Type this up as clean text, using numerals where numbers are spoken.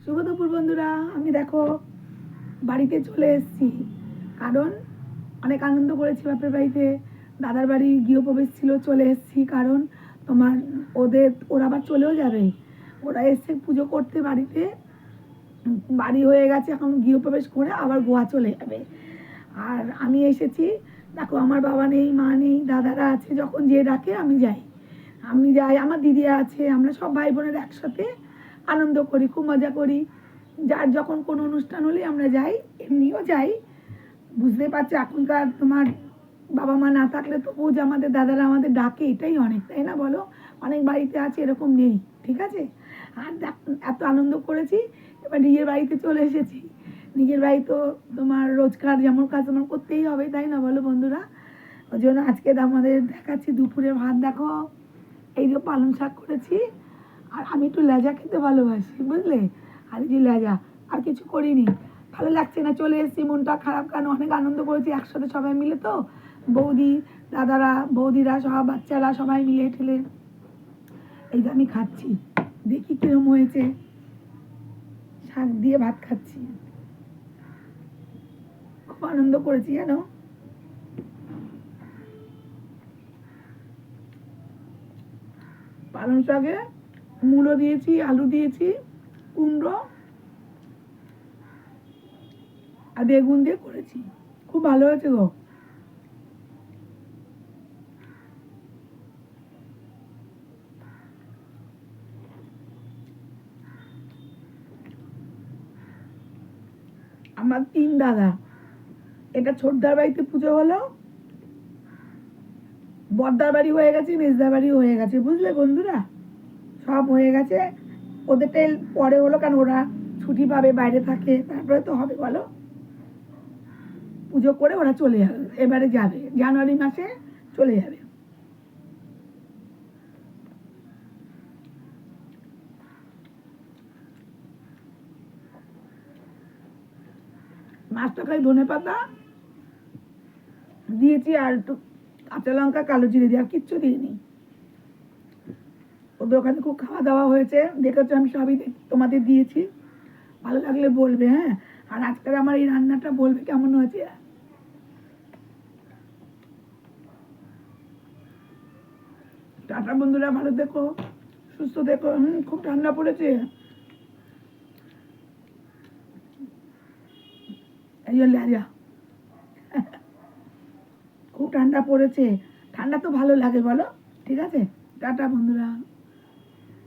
শুভ দুপুর বন্ধুরা, আমি দেখো বাড়িতে চলে এসেছি। কারণ অনেক আনন্দ করেছি বাপের বাড়িতে। দাদার বাড়ি গৃহপ্রবেশ ছিল, চলে এসেছি। কারণ তোমার ওরা আবার চলেও যাবে। ওরা এসে পুজো করতে বাড়িতে, বাড়ি হয়ে গেছে, এখন গৃহপ্রবেশ করে আবার গোয়া চলে যাবে। আর আমি এসেছি, দেখো আমার বাবা নেই, মা নেই, দাদারা আছে, যখন যে ডাকে আমি যাই। আমার দিদি আছে, আমরা সব ভাই বোনেরা একসাথে আনন্দ করি, খুব মজা করি। যার যখন কোনো অনুষ্ঠান হলে আমরা যাই, এমনিও যাই। বুঝতে পারছি এখনকার তোমার বাবা মা না থাকলে তবুও যে আমাদের দাদারা আমাদের ডাকে, এটাই অনেক, তাই না বলো? অনেক বাড়িতে আছে এরকম নেই, ঠিক আছে? আর এত আনন্দ করেছি, এবার নিজের বাড়িতে চলে এসেছি। নিজের বাড়ি তো তোমার রোজকার যেমন কাজ তোমার করতেই হবে, তাই না বলো বন্ধুরা? ওই জন্য আজকে আমাদের দেখাচ্ছি দুপুরের ভাত। দেখো এই যে পালং শাক করেছি, আর আমি একটু লেজা খেতে ভালোবাসি, বুঝলে? আর এই যে লেজা, আর কিছু করিনি। ভালো লাগছে না, চলে এসেছি, মনটা খারাপ। কেন? অনেক আনন্দ করেছি একসাথে সবাই মিলে, তো বৌদি, দাদারা, বৌদিরা, সব বাচ্চারা সবাই মিলে ঠেলে এই যে আমি খাচ্ছি। দেখি কিরম হয়েছে, শাক দিয়ে ভাত খাচ্ছি, খুব আনন্দ করেছি জানো। পালং শাকে মূলো দিয়েছি, আলু দিয়েছি, কুমড়ো আর বেগুন দিয়ে করেছি, খুব ভালো হয়েছে গো। আমার 3 দাদা, এটা ছোটদার বাড়িতে পুজো হলো, বড়দার বাড়ি হয়ে গেছে, মেজদার বাড়ি হয়ে গেছে, বুঝলে বন্ধুরা? সব হয়ে গেছে। ওদেরটা পরে হলো, কারণ ওরা ছুটি পাবে, বাইরে থাকে, তারপরে তো হবে বলো। পুজো করে ওরা চলে যাবে, এবারে যাবে জানুয়ারি মাসে চলে যাবে। মাছটা খাই ধনে পাতা দিয়েছি, আর একটু কাঁচা লঙ্কা, কালো জিরে দিয়ে, আর কিচ্ছু দিইনি। ওদের ওখানে খুব খাওয়া দাওয়া হয়েছে, দেখেছো, আমি সবই তোমাদের দিয়েছি। ভালো লাগলে বলবে, হ্যাঁ। আর আজকের আমার এই রান্নাটা বলবে কেমন হয়েছে। টাটা বন্ধুরা, ভালো দেখো, সুস্থ দেখো। খুব ঠান্ডা পড়েছে, এই জন্য লেজা। খুব ঠান্ডা পড়েছে, ঠান্ডা তো ভালো লাগে বলো, ঠিক আছে? টাটা বন্ধুরা।